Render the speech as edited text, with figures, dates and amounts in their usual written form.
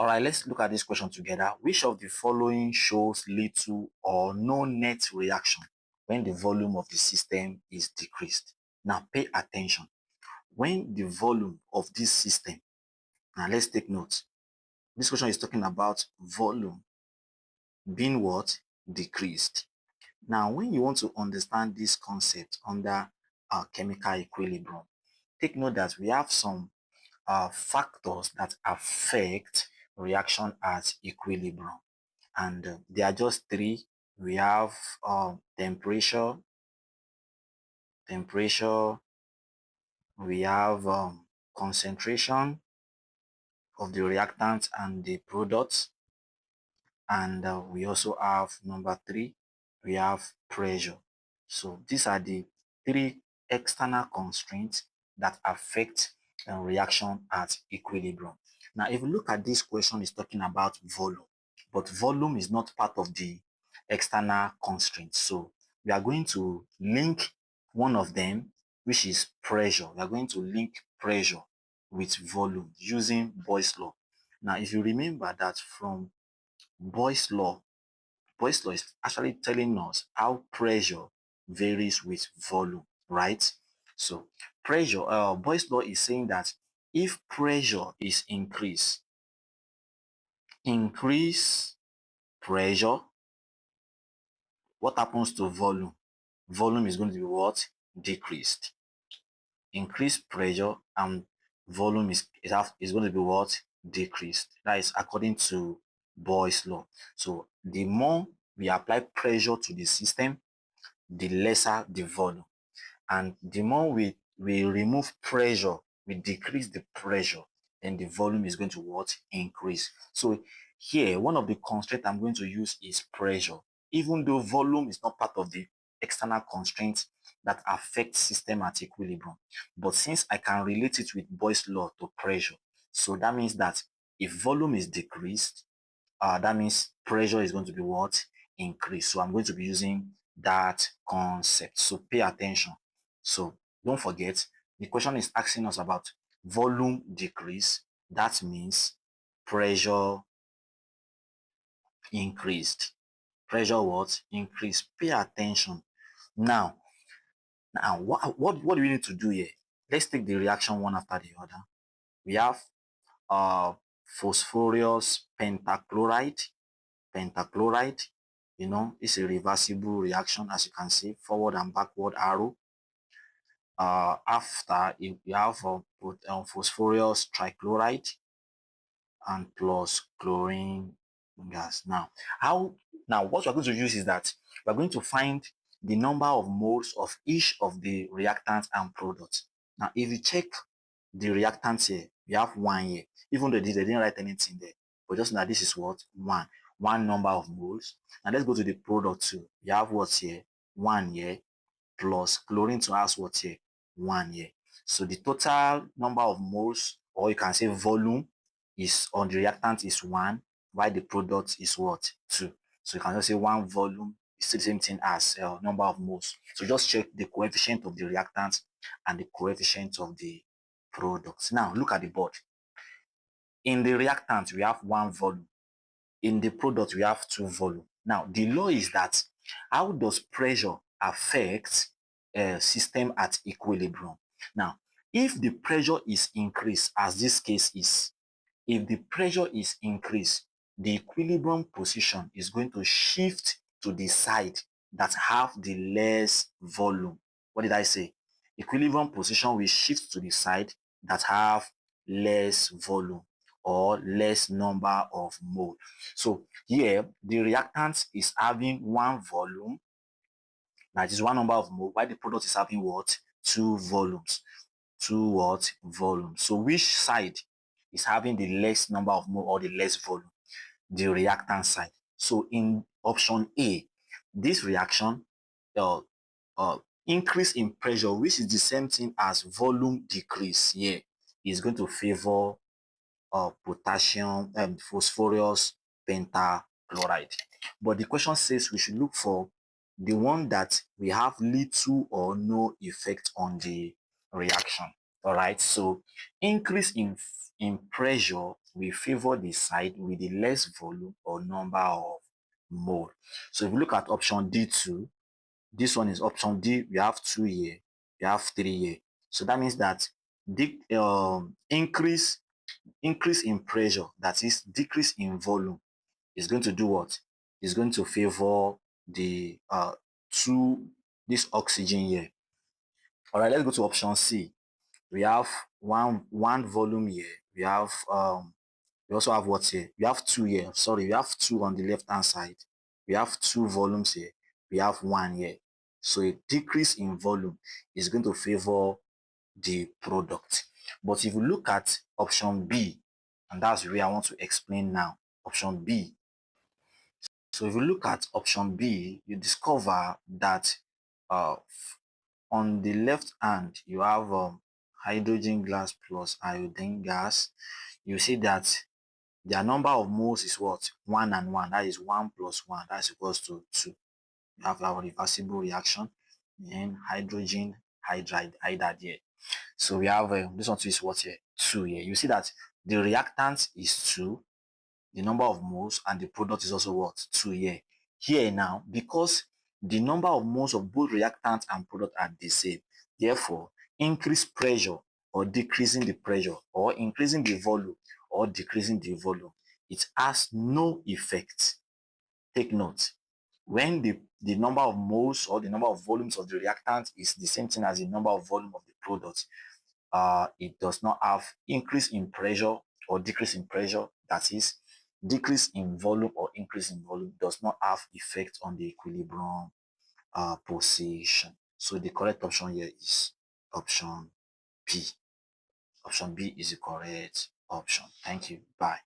All right, let's look at this question together. Which of the following shows little or no net reaction when the volume of the system is decreased? Now pay attention. When the volume of this system, now let's take note. This question is talking about volume being what? Decreased. Now, when you want to understand this concept under chemical equilibrium, take note that we have some factors that affect reaction at equilibrium, and there are just three. We have temperature, we have concentration of the reactant and the products, and we also have number three, we have pressure. So these are the three external constraints that affect reaction at equilibrium. Now, if you look at this question, it's talking about volume, but volume is not part of the external constraints. So we are going to link one of them, which is pressure. We are going to link pressure with volume using Boyle's law. Now, if you remember that from Boyle's law is actually telling us how pressure varies with volume, right? So pressure, Boyle's law is saying that if pressure is increase pressure, what happens to volume? Volume is going to be what? Decreased. Increase pressure and volume is going to be what? Decreased. That is according to Boyle's law. So the more we apply pressure to the system, the lesser the volume. And the more we remove pressure, we decrease the pressure, then the volume is going to what? Increase. So here, one of the constraints I'm going to use is pressure. Even though volume is not part of the external constraints that affect system at equilibrium, but since I can relate it with Boyle's law to pressure, so that means that if volume is decreased, that means pressure is going to be what? Increased. So I'm going to be using that concept. So pay attention. So don't forget, the question is asking us about volume decrease. That means pressure increased. Pressure what? Increased. Pay attention. Now what do we need to do here? Let's take the reaction one after the other. We have phosphorus pentachloride. You know, it's a reversible reaction, as you can see, forward and backward arrow. After you have phosphorus trichloride and plus chlorine gas. Now what we're going to use is that we're going to find the number of moles of each of the reactants and products. Now, if you check the reactants here, we have one here. Even though they didn't write anything there, but just know that this is what? One number of moles. And let's go to the product too. We have what's here? 1 here, plus chlorine to us what's here? 1 here. So the total number of moles, or you can say volume, is on the reactant is 1, while the product is what? 2. So you can just say 1 volume is still the same thing as number of moles. So just check the coefficient of the reactant and the coefficient of the products. Now look at the board. In the reactant, we have 1 volume. In the product, we have 2 volume. Now the law is that how does pressure affect a system at equilibrium? Now, if the pressure is increased, as this case is, if the pressure is increased, the equilibrium position is going to shift to the side that have the less volume. What did I say? Equilibrium position will shift to the side that have less volume or less number of mole. So here, the reactant is having 1 volume, that is 1 number of mole, while the product is having what? 2 volumes. 2 what? Volumes. So which side is having the less number of mole or the less volume? The reactant side. So in option A, this reaction, increase in pressure, which is the same thing as volume decrease here, is going to favor potassium and phosphorus pentachloride. But the question says we should look for the one that we have little or no effect on the reaction. All right, so increase in pressure we favor the side with the less volume or number of mole. So if you look at option D2, this one is option D. We have 2 here, we have 3 here. So that means that the increase in pressure, that is decrease in volume, is going to do what? Is going to favor the two this oxygen here. All right, let's go to option C. We have one volume here. We also have what here? We have 2 here. Sorry, we have 2 on the left hand side. We have 2 volumes here. We have 1 here. So a decrease in volume is going to favor the product. But if you look at option B, and that's where I want to explain now, option B. So if you look at option B, you discover that uh, on the left hand, you have hydrogen gas plus iodine gas. You see that their number of moles is what? 1 and 1. That is 1 plus 1. That's equals to 2. You have our reversible reaction and hydrogen hydride here. So we have this one is what here? 2 here. You see that the reactant is 2, the number of moles, and the product is also what? 2 here. Here now, because the number of moles of both reactant and product are the same, therefore, increase pressure or decreasing the pressure, or increasing the volume or decreasing the volume, it has no effect. Take note, when the number of moles or the number of volumes of the reactant is the same thing as the number of volume of the product, it does not have increase in pressure or decrease in pressure. That is, decrease in volume or increase in volume does not have effect on the equilibrium position. So the correct option here is option B. Option B is the correct option. Thank you. Bye.